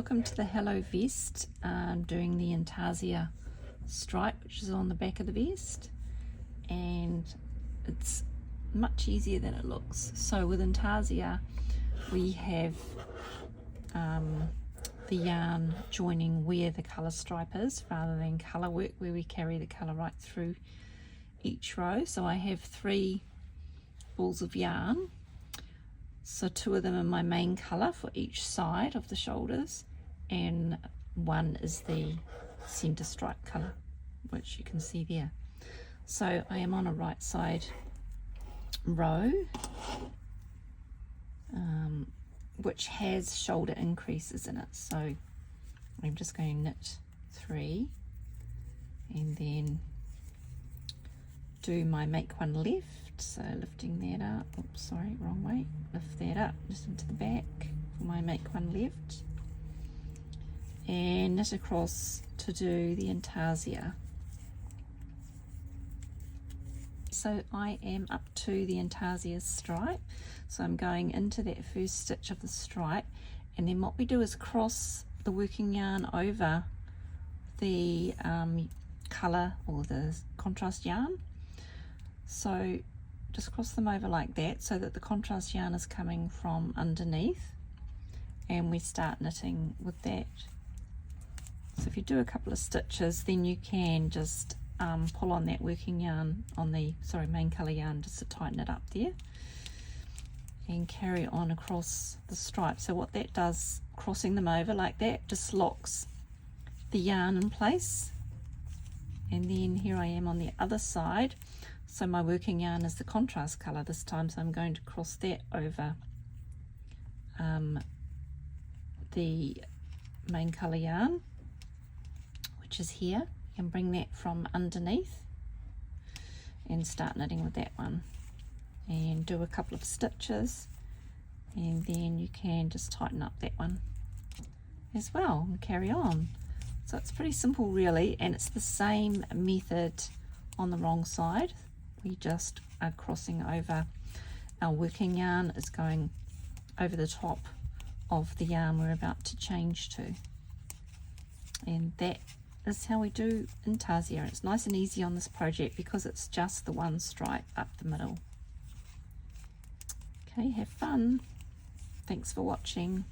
welcome to the Hello Vest. Doing the Intarsia stripe, which is on the back of the vest, and it's much easier than it looks. So with Intarsia we have the yarn joining where the colour stripe is, rather than colour work where we carry the colour right through each row. So I have 3 balls of yarn, so 2 of them are my main colour for each side of the shoulders, and 1 is the centre stripe colour, which you can see there. So I am on a right side row, which has shoulder increases in it. So I'm just going to knit 3 and then do my make one left. So lifting that up, oops, sorry, wrong way, lift that up just into the back for my make one left, and knit across to do the Intarsia. So I am up to the Intarsia stripe, so I'm going into that first stitch of the stripe, and then what we do is cross the working yarn over the colour or the contrast yarn. So just cross them over like that, so that the contrast yarn is coming from underneath, and we start knitting with that. So if you do a couple of stitches, then you can just pull on that working yarn, on the main colour yarn, just to tighten it up there, and carry on across the stripe. So what that does, crossing them over like that, just locks the yarn in place. And then here I am on the other side. So my working yarn is the contrast colour this time, so I'm going to cross that over the main colour yarn, which is here, and bring that from underneath and start knitting with that one, and do a couple of stitches, and then you can just tighten up that one as well and carry on. So it's pretty simple really, and it's the same method on the wrong side. We just are crossing over, our working yarn is going over the top of the yarn we're about to change to, and that is how we do Intarsia. It's nice and easy on this project because it's just the one stripe up the middle. Okay, have fun. Thanks for watching.